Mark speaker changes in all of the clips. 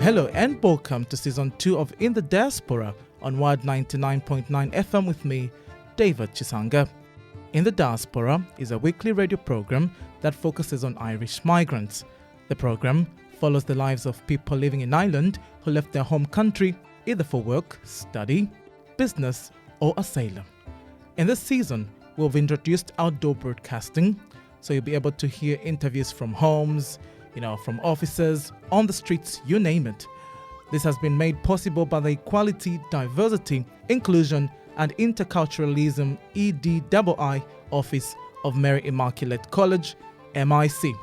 Speaker 1: Hello and welcome to Season 2 of In the Diaspora on Wild 99.9 FM with me, David Chisanga. In the Diaspora is a weekly radio program that focuses on Irish migrants. The program follows the lives of people living in Ireland who left their home country either for work, study, business or asylum. In this season, we've introduced outdoor broadcasting, so you'll be able to hear interviews from homes, from offices, on the streets, you name it. This has been made possible by the Equality, Diversity, Inclusion and Interculturalism EDII Office of Mary Immaculate College, MIC.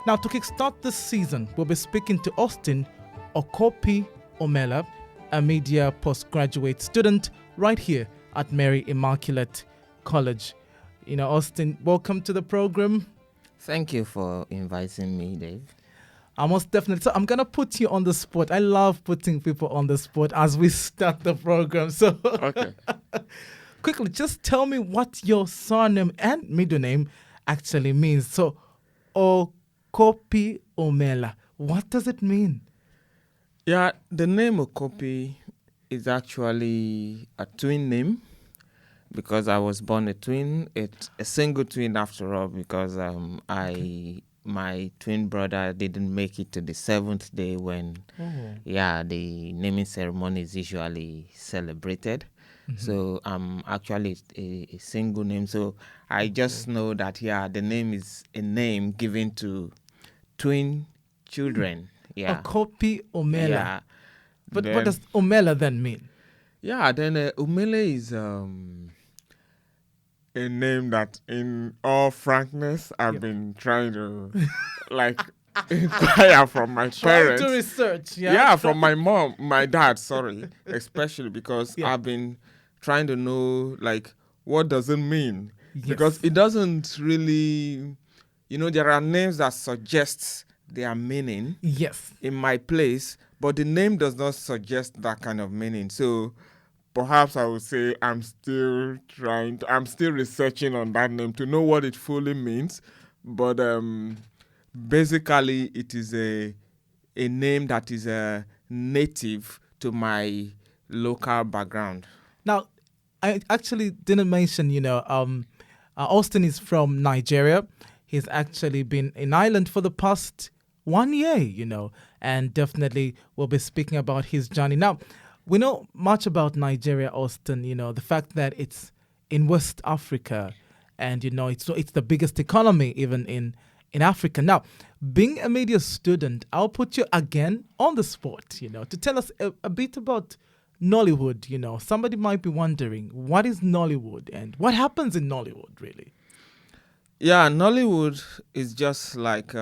Speaker 1: Now, to kickstart this season, we'll be speaking to Austine Umele, a media postgraduate student right here at Mary Immaculate College. Austine, welcome to the program.
Speaker 2: Thank you for inviting me, Dave.
Speaker 1: Most definitely. So I'm going to put you on the spot. I love putting people on the spot as we start the program. So
Speaker 2: Okay.
Speaker 1: Quickly, just tell me what your surname and middle name actually means. So, Okopi Umele, what does it mean?
Speaker 2: Yeah, the name Okopi is actually a twin name because I was born a twin. It's a single twin after all because my twin brother didn't make it to the 7th day when the naming ceremony is usually celebrated. Mm-hmm. So I'm actually a single name. So I just know that the name is a name given to twin children. Yeah.
Speaker 1: Okopi Umele.
Speaker 2: Yeah.
Speaker 1: But what does Umele then mean?
Speaker 2: Yeah, then Umele is a name that, in all frankness, I've been trying to inquire from my parents.
Speaker 1: To research,
Speaker 2: from my dad, especially because I've been trying to know, what does it mean? Yes. Because it doesn't really, there are names that suggest their meaning.
Speaker 1: Yes.
Speaker 2: In my place, but the name does not suggest that kind of meaning. So perhaps I would say I'm still researching on that name to know what it fully means. But basically, it is a name that is native to my local background.
Speaker 1: Now, I actually didn't mention, Austine is from Nigeria. He's actually been in Ireland for the past 1 year, and definitely we'll be speaking about his journey. Now, we know much about Nigeria, Austine, the fact that it's in West Africa and, it's the biggest economy even in Africa. Now, being a media student, I'll put you again on the spot, to tell us a bit about Nollywood. Somebody might be wondering, what is Nollywood and what happens in Nollywood, really?
Speaker 2: Yeah, Nollywood is just like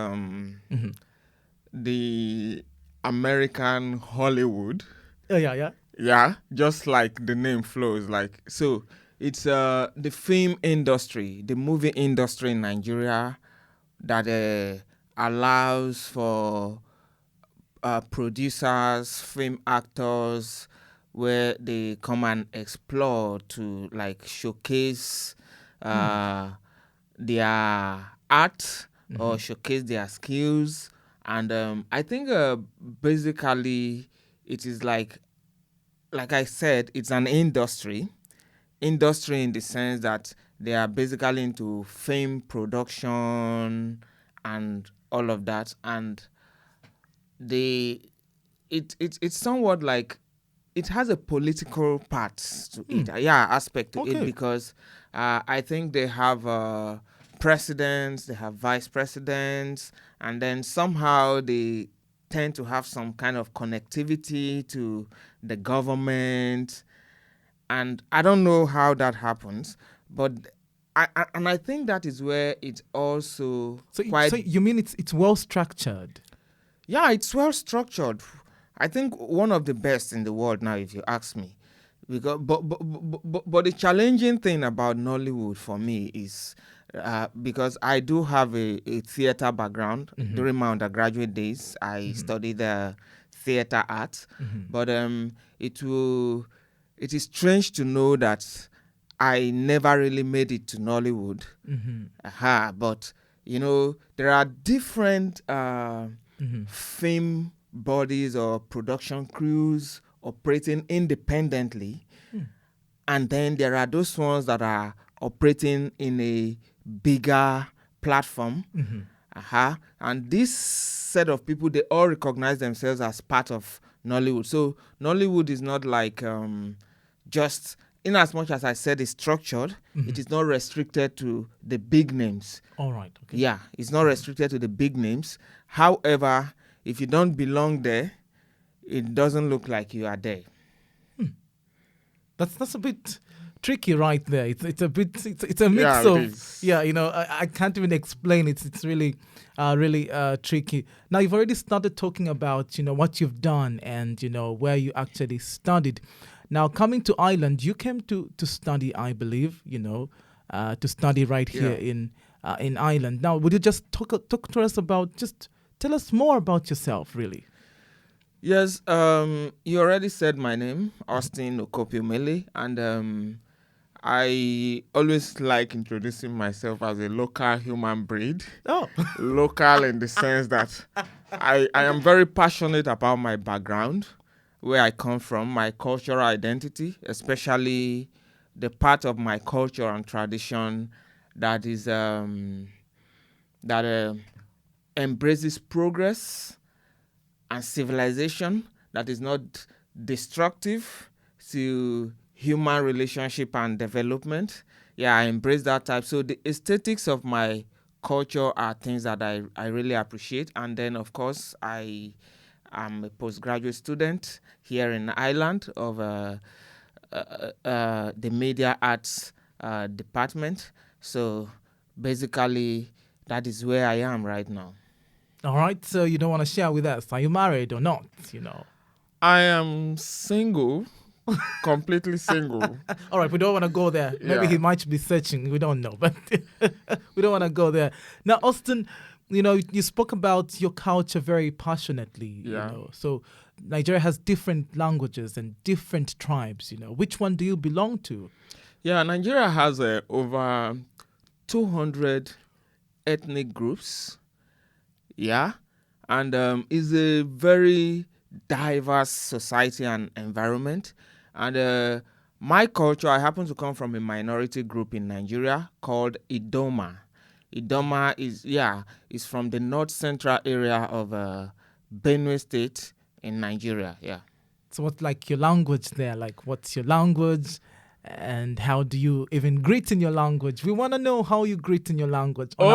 Speaker 2: the American Hollywood. Yeah, just like the name flows. So it's the film industry, the movie industry in Nigeria that allows for producers, film actors, where they come and explore to showcase their art or showcase their skills. And I think basically it is like I said, it's an industry in the sense that they are basically into film production and all of that. And it's somewhat like it has a political part to it, aspect to it, because I think they have presidents, they have vice presidents, and then somehow they tend to have some kind of connectivity to the government, and I don't know how that happens, but I think that is where it's also
Speaker 1: so you mean it's well structured?
Speaker 2: Yeah, it's well structured. I think one of the best in the world now, if you ask me. Because, but the challenging thing about Nollywood for me is because I do have a theater background. During my undergraduate days, I studied theater art. But it is strange to know that I never really made it to Nollywood. But there are different film bodies or production crews operating independently. And then there are those ones that are operating in a bigger platform. And this set of people, they all recognize themselves as part of Nollywood. So Nollywood is not like just, in as much as I said it's structured, it is not restricted to the big names.
Speaker 1: All right. Okay.
Speaker 2: Yeah, it's not restricted to the big names. However, if you don't belong there, it doesn't look like you are there.
Speaker 1: That's a bit tricky right there. It's a bit it's a mix I can't even explain it. It's really tricky. Now you've already started talking about what you've done and where you actually studied. Now coming to Ireland, you came to study, I believe, to study right here in Ireland. Now would you just talk to us about, just tell us more about yourself, really?
Speaker 2: Yes, you already said my name, Austine Umele, and I always like introducing myself as a local human breed.
Speaker 1: Oh.
Speaker 2: Local in the sense that I am very passionate about my background, where I come from, my cultural identity, especially the part of my culture and tradition that is embraces progress and civilization, that is not destructive to human relationship and development. Yeah, I embrace that type. So the aesthetics of my culture are things that I really appreciate. And then, of course, I am a postgraduate student here in Ireland of the media arts department. So basically, that is where I am right now.
Speaker 1: All right, so you don't want to share with us, are you married or not,
Speaker 2: I am single, completely single.
Speaker 1: All right, we don't want to go there. Maybe he might be searching, we don't know, but we don't want to go there. Now, Austine, you spoke about your culture very passionately, So Nigeria has different languages and different tribes, Which one do you belong to?
Speaker 2: Yeah, Nigeria has over 200 ethnic groups. Yeah, and it's a very diverse society and environment. And my culture, I happen to come from a minority group in Nigeria called Idoma. Idoma is from the north central area of Benue State in Nigeria. Yeah.
Speaker 1: So what's like your language there? Like, what's your language? And how do you even greet in your language? We want to know how you greet in your language.
Speaker 2: The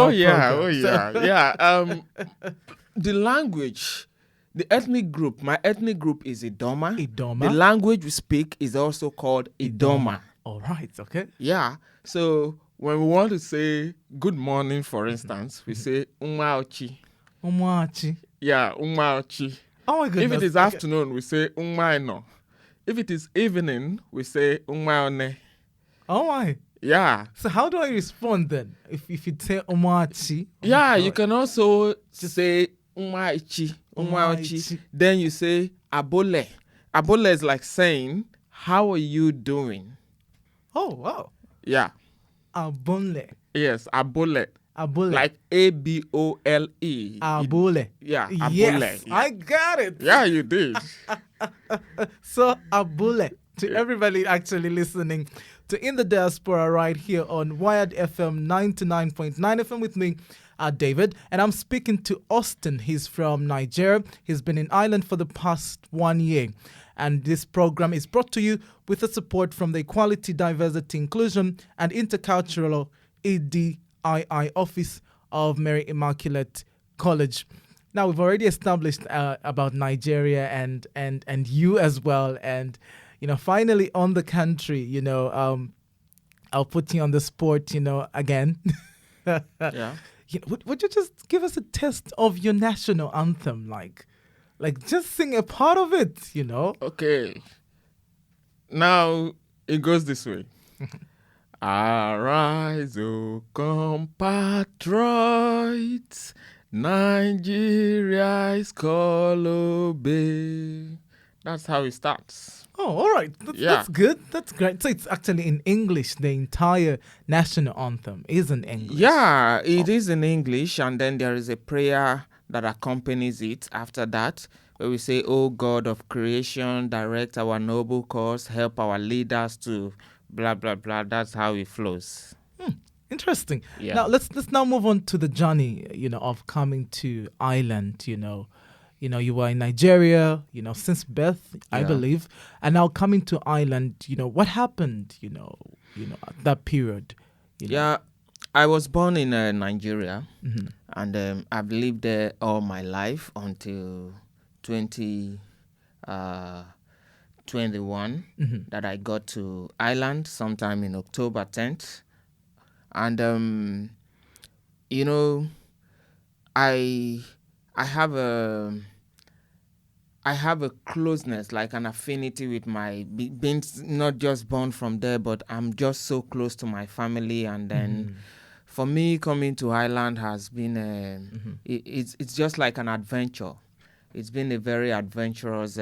Speaker 2: language, the ethnic group, my ethnic group is Idoma. The language we speak is also called Idoma.
Speaker 1: All right, okay.
Speaker 2: Yeah, so when we want to say good morning, for instance, we say Umaochi.
Speaker 1: Umaochi.
Speaker 2: Yeah, Umaochi.
Speaker 1: Oh my goodness.
Speaker 2: If it is afternoon, we say Umaino. If it is evening, we say Umaone.
Speaker 1: Oh my.
Speaker 2: Yeah.
Speaker 1: So how do I respond then? If you say Umachi?
Speaker 2: You can also just say Umaichi. Then you say Abole. Abole is like saying, how are you doing?
Speaker 1: Oh, wow.
Speaker 2: Yeah.
Speaker 1: Abole.
Speaker 2: Yes, Abole.
Speaker 1: Abole.
Speaker 2: Like A-B-O-L-E.
Speaker 1: Abole.
Speaker 2: Yeah, Abole.
Speaker 1: Yes, I got it.
Speaker 2: Yeah, you did.
Speaker 1: So, Abole. To everybody actually listening to In the Diaspora right here on Wired FM 99.9 FM with me, David. And I'm speaking to Austine. He's from Nigeria. He's been in Ireland for the past 1 year. And this program is brought to you with the support from the Equality, Diversity, Inclusion and Intercultural EDII Office of Mary Immaculate College. Now, we've already established about Nigeria and you as well. And, finally on the country, I'll put you on the spot, again.
Speaker 2: Yeah.
Speaker 1: Would you just give us a taste of your national anthem? Like just sing a part of it,
Speaker 2: Okay. Now, it goes this way. Arise, O compatriots, Nigeria is called obey. That's how it starts.
Speaker 1: Oh, all right. That's good. That's great. So it's actually in English. The entire national anthem is in English.
Speaker 2: Yeah, it is in English. And then there is a prayer that accompanies it after that, where we say, "Oh God of creation, direct our noble cause, help our leaders to blah blah blah." That's how it flows.
Speaker 1: Interesting.
Speaker 2: Yeah.
Speaker 1: Now let's now move on to the journey, of coming to Ireland. You were in Nigeria, since birth, I
Speaker 2: Yeah.
Speaker 1: believe, and now coming to Ireland. What happened? At that period.
Speaker 2: Yeah, I was born in Nigeria,
Speaker 1: Mm-hmm.
Speaker 2: and I've lived there all my life until 2021
Speaker 1: Mm-hmm.
Speaker 2: that I got to Ireland sometime in October 10th. And I I have a closeness, like an affinity with my being not just born from there, but I'm just so close to my family. And then for me, coming to Ireland has been it's just like an adventure. It's been a very adventurous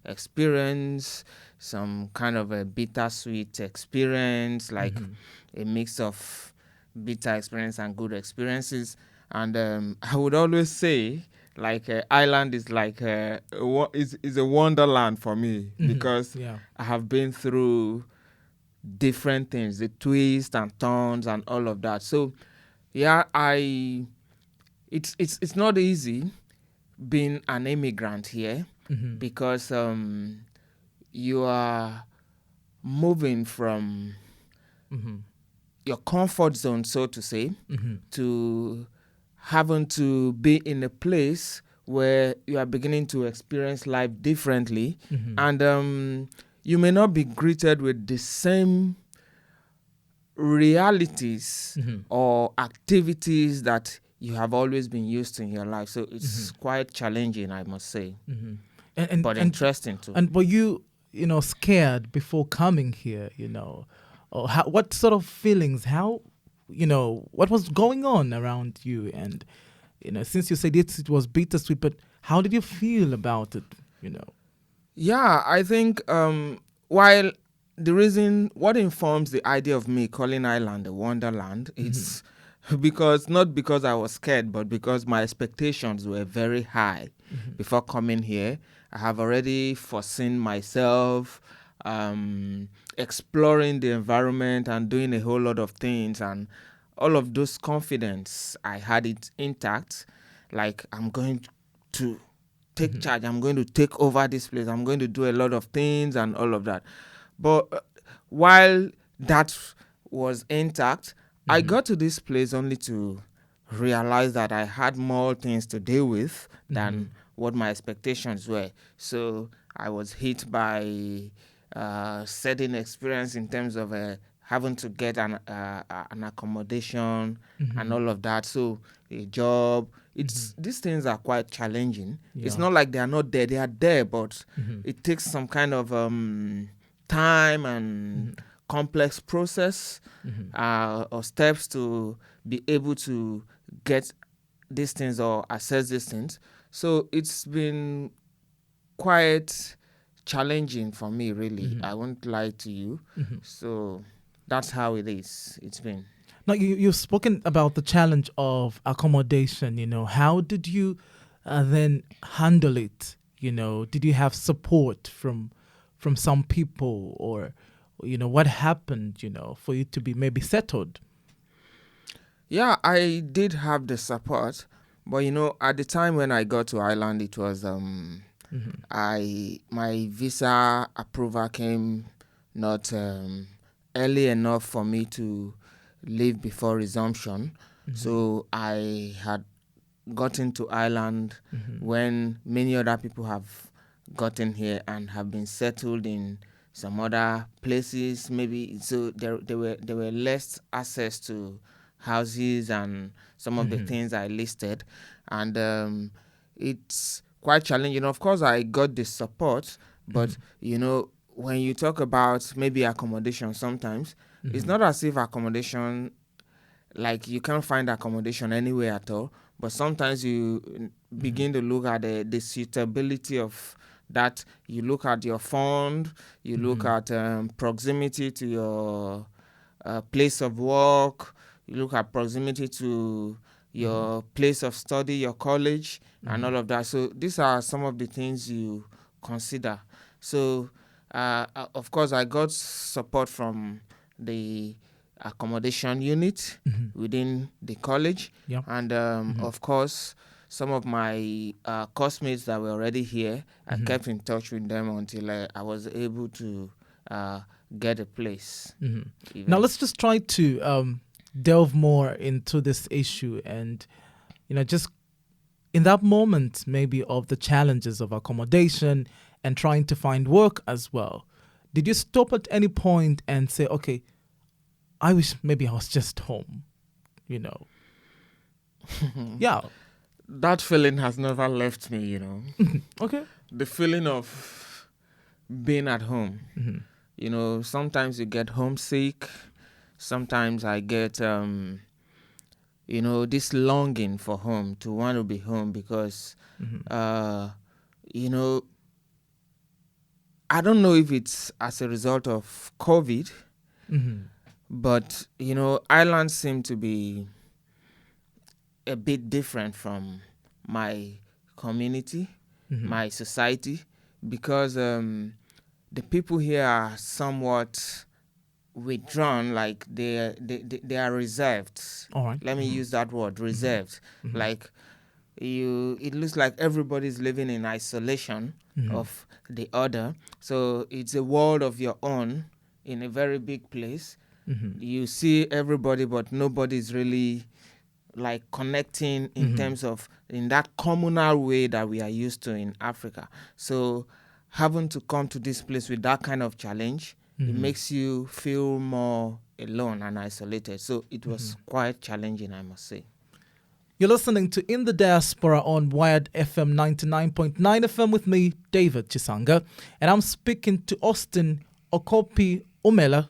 Speaker 2: experience, some kind of a bittersweet experience, like a mix of bitter experience and good experiences. And I would always say, like, Ireland is like is a wonderland for me, because
Speaker 1: Yeah.
Speaker 2: I have been through different things, the twists and turns and all of that. So yeah, it's not easy being an immigrant here, because you are moving from your comfort zone, so to say, to having to be in a place where you are beginning to experience life differently, and you may not be greeted with the same realities or activities that you have always been used to in your life. So it's quite challenging, I must say, but interesting too.
Speaker 1: And were you, scared before coming here? Or what sort of feelings? How, what was going on around you? And since you said it was bittersweet, but how did you feel about it?
Speaker 2: Yeah, I think while the reason, what informs the idea of me calling Ireland a wonderland, it's not because I was scared, but because my expectations were very high before coming here. I have already foreseen myself exploring the environment and doing a whole lot of things, and all of those confidence, I had it intact. Like, I'm going to take charge, I'm going to take over this place, I'm going to do a lot of things and all of that. But while that was intact, I got to this place only to realize that I had more things to deal with than what my expectations were. So I was hit by certain experience in terms of having to get an accommodation and all of that. So a job, these things are quite challenging.
Speaker 1: Yeah.
Speaker 2: It's not like they are not there; they are there, but it takes some kind of time and complex process or steps to be able to get these things or assess these things. So it's been quite challenging for me, really. I won't lie to you. So that's how it is. It's been.
Speaker 1: Now, you've spoken about the challenge of accommodation. How did you then handle it? Did you have support from some people, or what happened? For you to be maybe settled.
Speaker 2: Yeah, I did have the support, but at the time when I got to Ireland, it was my visa approval came not early enough for me to leave before resumption. So I had gotten to Ireland when many other people have gotten here and have been settled in some other places, maybe. So there were less access to houses and some of the things I listed, and it's quite challenging. Of course, I got the support, but when you talk about maybe accommodation, sometimes it's not as if accommodation, like, you can't find accommodation anywhere at all. But sometimes you begin to look at the suitability of that. You look at your fund, you look at proximity to your place of work, you look at proximity to your place of study, your college, and all of that. So these are some of the things you consider. So, of course, I got support from the accommodation unit within the college.
Speaker 1: Yeah.
Speaker 2: And, of course, some of my classmates that were already here, I kept in touch with them until I was able to get a place.
Speaker 1: Now, let's just try to delve more into this issue and, just in that moment maybe of the challenges of accommodation and trying to find work as well. Did you stop at any point and say, okay, I wish maybe I was just home, Yeah.
Speaker 2: That feeling has never left me,
Speaker 1: Okay.
Speaker 2: The feeling of being at home. Sometimes you get homesick. Sometimes I get, this longing for home, to want to be home because, I don't know if it's as a result of COVID, but, islands seem to be a bit different from my community, my society, because the people here are somewhat withdrawn, like they are reserved.
Speaker 1: All right.
Speaker 2: Let me use that word, reserved. Like it looks like everybody's living in isolation of the other. So it's a world of your own in a very big place. You see everybody, but nobody's really like connecting in terms of in that communal way that we are used to in Africa. So having to come to this place with that kind of challenge, it makes you feel more alone and isolated. So it was quite challenging, I must say.
Speaker 1: You're listening to In the Diaspora on Wired FM 99.9 FM with me, David Chisanga. And I'm speaking to Austine Umele,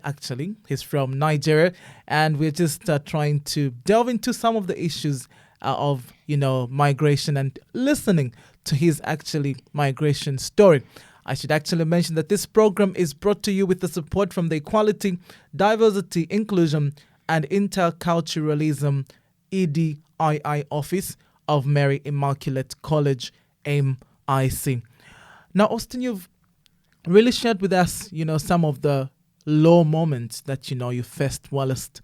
Speaker 1: actually. He's from Nigeria. And we're just trying to delve into some of the issues of, migration and listening to his actually migration story. I should actually mention that this program is brought to you with the support from the Equality, Diversity, Inclusion and Interculturalism EDII office of Mary Immaculate College, MIC. Now, Austine, you've really shared with us, some of the low moments that, you faced whilst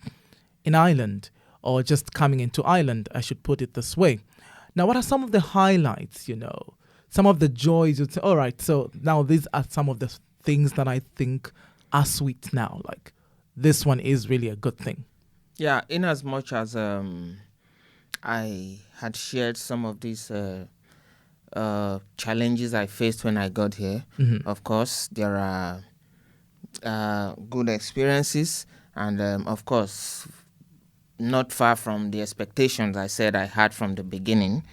Speaker 1: in Ireland, or just coming into Ireland, I should put it this way. Now, what are some of the highlights, some of the joys? You'd say, all right, so now these are some of the things that I think are sweet now. Like, this one is really a good thing.
Speaker 2: Yeah, in as much as I had shared some of these challenges I faced when I got here, of course, there are good experiences and, of course, not far from the expectations I said I had from the beginning.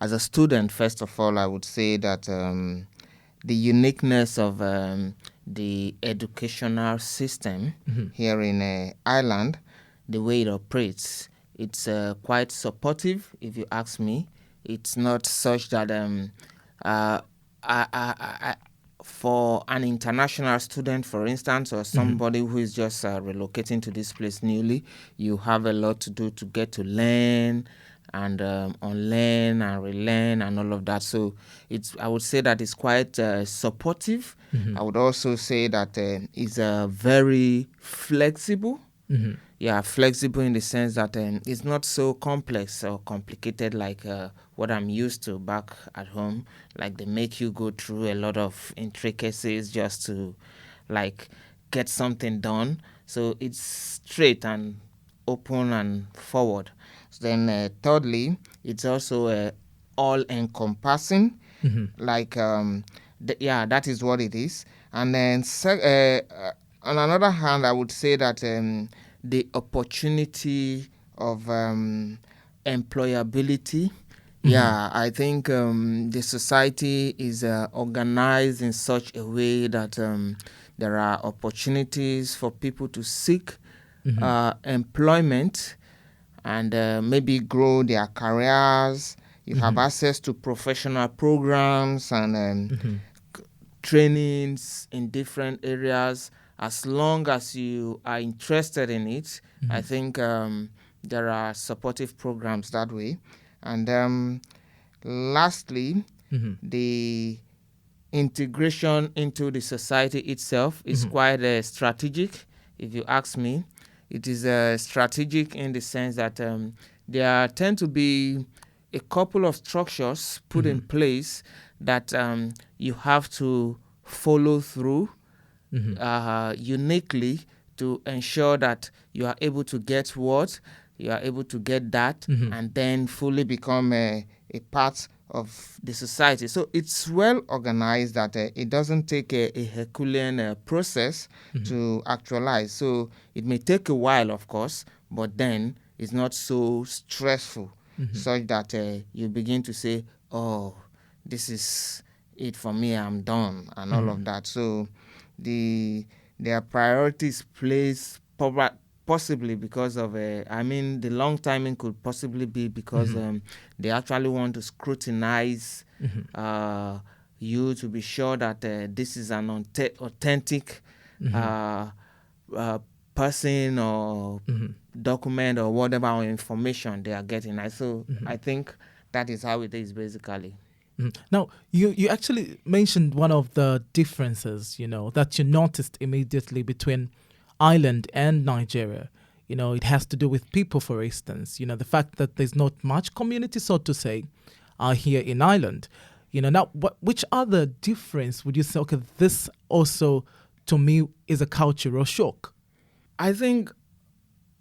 Speaker 2: As a student, first of all, I would say that the uniqueness of the educational system here in Ireland, the way it operates, it's quite supportive, if you ask me. It's not such that for an international student, for instance, or somebody who is just relocating to this place newly, you have a lot to do to get to learn and unlearn and relearn and all of that. So I would say that it's quite supportive. I would also say that it's very flexible. Yeah, flexible in the sense that it's not so complex or complicated like what I'm used to back at home. Like they make you go through a lot of intricacies just to like get something done. So it's straight and open and forward. So then thirdly, it's also all-encompassing. Like, that is what it is. And then on another hand, I would say that the opportunity of employability, I think the society is organized in such a way that there are opportunities for people to seek employment and maybe grow their careers. You have access to professional programs and trainings in different areas. As long as you are interested in it, I think there are supportive programs that way. And lastly, the integration into the society itself is quite strategic, if you ask me. It is strategic in the sense that there tend to be a couple of structures put in place that you have to follow through uniquely to ensure that you are able to get what, you are able to get that, and then fully become a part of the society. So it's well organized that it doesn't take a Herculean process to actualize. So it may take a while, of course, but then it's not so stressful such that you begin to say, oh, this is it for me, I'm done, and all of that. So their priorities placed possibly because of the long timing could possibly be because they actually want to scrutinize you to be sure that this is an authentic person or document or whatever or information they are getting. So I think that is how it is basically.
Speaker 1: Now, you actually mentioned one of the differences, that you noticed immediately between Ireland and Nigeria. It has to do with people, for instance. The fact that there's not much community, so to say, here in Ireland. Now, which other difference would you say, okay, this also, to me, is a cultural shock?
Speaker 2: I think,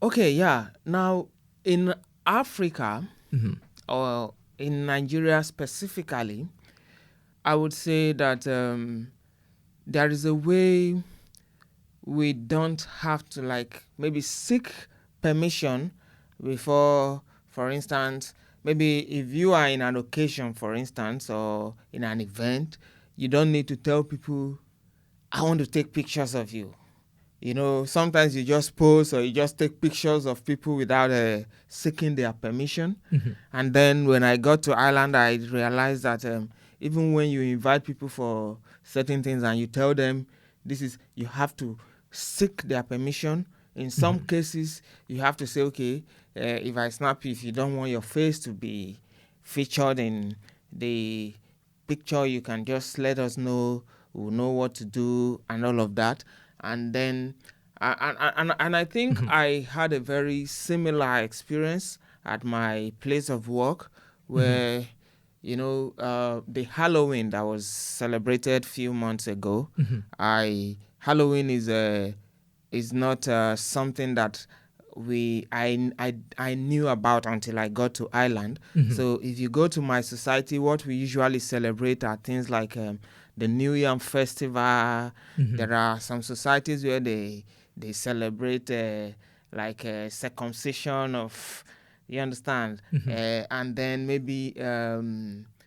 Speaker 2: now, in Africa, or in Nigeria specifically, I would say that there is a way we don't have to maybe seek permission before, for instance, maybe if you are in an occasion, for instance, or in an event, you don't need to tell people, I want to take pictures of you. Sometimes you just pose or you just take pictures of people without seeking their permission. And then when I got to Ireland, I realized that even when you invite people for certain things and you tell them you have to seek their permission. In some cases, you have to say, okay, if I snap you, if you don't want your face to be featured in the picture, you can just let us know. We'll know what to do and all of that. And then, and I think I had a very similar experience at my place of work where, the Halloween that was celebrated a few months ago, Halloween is not something that I knew about until I got to Ireland. So if you go to my society, what we usually celebrate are things like the New Yam Festival. There are some societies where they celebrate circumcision of, you understand, and then maybe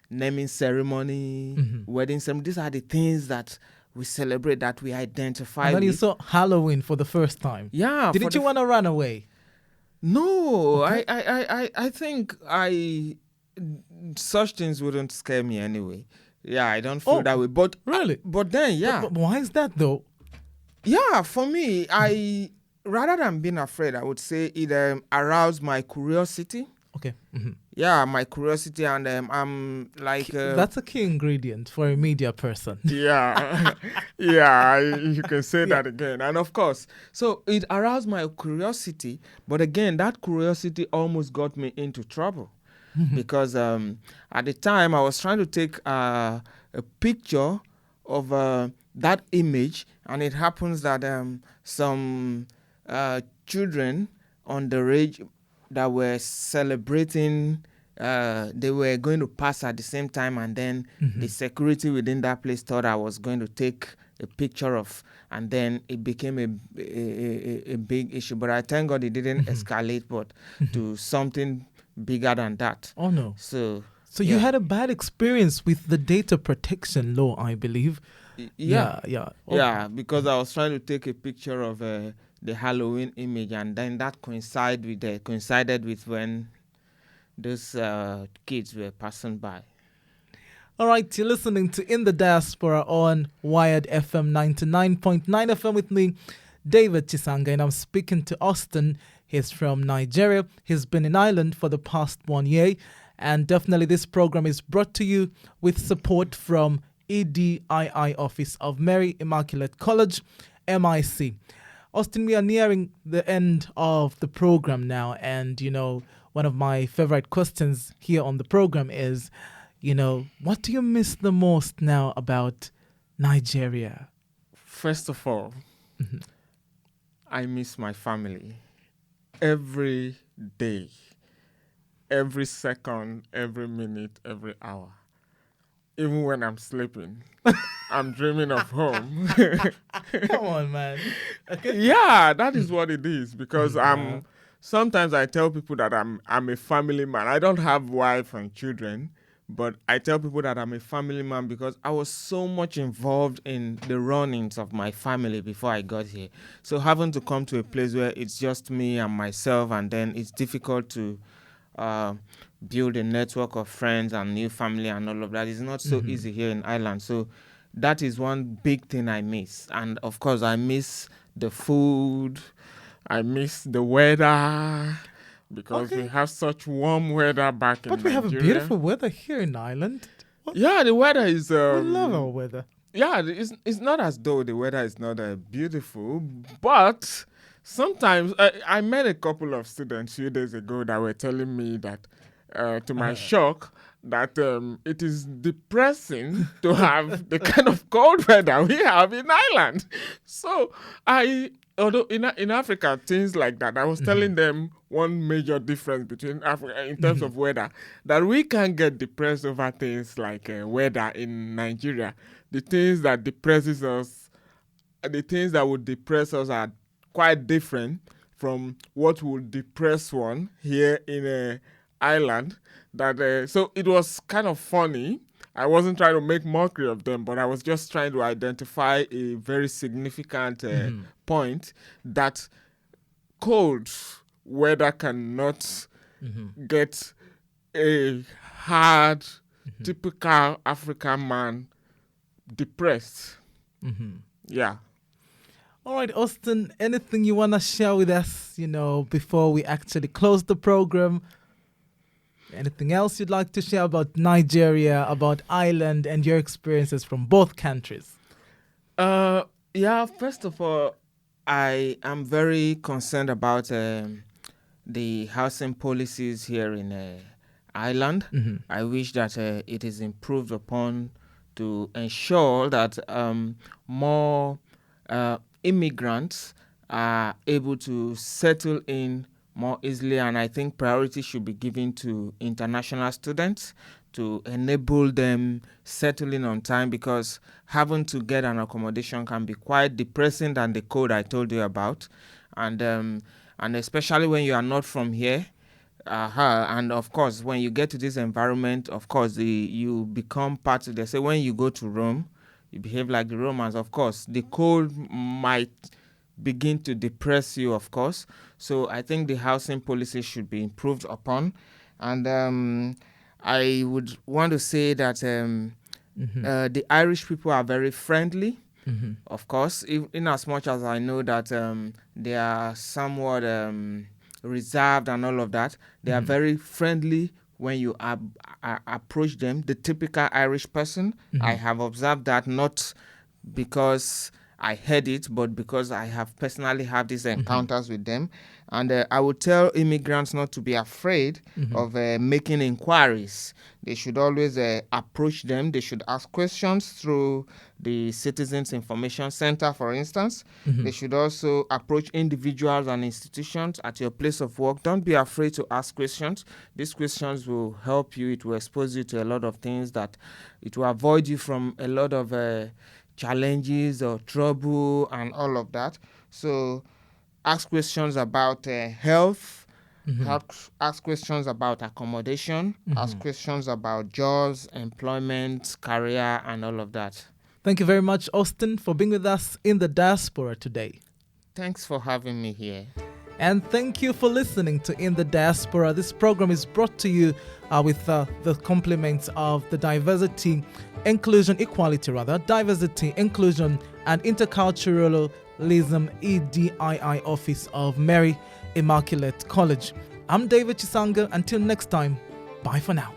Speaker 2: naming ceremony, wedding ceremony. These are the things that we celebrate, that we identify
Speaker 1: and then
Speaker 2: with.
Speaker 1: you saw Halloween for the first time.
Speaker 2: Yeah.
Speaker 1: Didn't you want to run away?
Speaker 2: No,
Speaker 1: Okay.
Speaker 2: I think such things wouldn't scare me anyway. Yeah, I don't feel that way. But
Speaker 1: really?
Speaker 2: But then, yeah.
Speaker 1: But why is that though?
Speaker 2: Yeah, for me, rather than being afraid, I would say it aroused my curiosity.
Speaker 1: Okay.
Speaker 2: Yeah, my curiosity, and I'm like...
Speaker 1: that's a key ingredient for a media person.
Speaker 2: Yeah, yeah, you can say that again. And of course, so it aroused my curiosity, but again, that curiosity almost got me into trouble. Because at the time, I was trying to take a picture of that image, and it happens that some children underage that were celebrating, they were going to pass at the same time, and then the security within that place thought I was going to take a picture of, and then it became a big issue. But I thank God it didn't escalate, but to something bigger than that.
Speaker 1: Oh no.
Speaker 2: So
Speaker 1: you had a bad experience with the data protection law, I believe.
Speaker 2: Yeah.
Speaker 1: Oh.
Speaker 2: Yeah, because I was trying to take a picture of the Halloween image, and then that coincided with when those kids were passing by.
Speaker 1: All right, you're listening to In the Diaspora on Wired FM 99.9 FM with me, David Chisanga, and I'm speaking to Austine. He's from Nigeria. He's been in Ireland for the past 1 year. And definitely this program is brought to you with support from EDII Office of Mary Immaculate College, MIC. Austine, we are nearing the end of the program now. And, one of my favorite questions here on the program is, what do you miss the most now about Nigeria?
Speaker 2: First of all, I miss my family every day, every second, every minute, every hour. Even when I'm sleeping, I'm dreaming of home.
Speaker 1: Come on, man. Okay.
Speaker 2: Yeah, that is what it is. Because sometimes I tell people that I'm a family man. I don't have wife and children, but I tell people that I'm a family man because I was so much involved in the runnings of my family before I got here. So having to come to a place where it's just me and myself, and then it's difficult to build a network of friends and new family and all of that is not so easy here in Ireland. So that is one big thing I miss. And of course, I miss the food. I miss the weather. Because we have such warm weather back in Nigeria.
Speaker 1: But we have a beautiful weather here in Ireland.
Speaker 2: Yeah, the weather is...
Speaker 1: we love our weather.
Speaker 2: Yeah, it's not as though the weather is not beautiful, but sometimes... I met a couple of students a few days ago that were telling me that, to my shock, that it is depressing to have the kind of cold weather we have in Ireland. So although in Africa, things like that, I was telling them one major difference between Africa in terms of weather, that we can get depressed over things like weather in Nigeria. The things that depresses us, the things that would depress us are quite different from what would depress one here in Ireland. So it was kind of funny. I wasn't trying to make mockery of them, but I was just trying to identify a very significant point that cold weather cannot get a hard, typical African man depressed. Yeah.
Speaker 1: All right, Austine, anything you want to share with us, before we actually close the program? Anything else you'd like to share about Nigeria, about Ireland, and your experiences from both countries?
Speaker 2: Yeah, first of all, I am very concerned about the housing policies here in Ireland. I wish that it is improved upon to ensure that more immigrants are able to settle in more easily, and I think priority should be given to international students to enable them settling on time, because having to get an accommodation can be quite depressing than the code I told you about, and especially when you are not from here. And of course, when you get to this environment, of course, you become part of. They say when you go to Rome, you behave like the Romans. Of course, the cold might begin to depress you, of course. So I think the housing policy should be improved upon. And I would want to say that the Irish people are very friendly, of course, in as much as I know that they are somewhat reserved and all of that. They are very friendly when you approach them. The typical Irish person, I have observed that, not because I heard it, but because I have personally had these encounters with them. And I would tell immigrants not to be afraid of making inquiries. They should always approach them. They should ask questions through the Citizens Information Center, for instance. They should also approach individuals and institutions at your place of work. Don't be afraid to ask questions. These questions will help you. It will expose you to a lot of things, that it will avoid you from a lot of challenges or trouble and all of that. So ask questions about health, ask questions about accommodation, ask questions about jobs, employment, career, and all of that.
Speaker 1: Thank you very much, Austine, for being with us in the diaspora today.
Speaker 2: Thanks for having me here.
Speaker 1: And thank you for listening to In the Diaspora. This program is brought to you with the compliments of the diversity, inclusion, and intercultural Lism EDII office of Mary Immaculate College. I'm David Chisanga. Until next time, bye for now.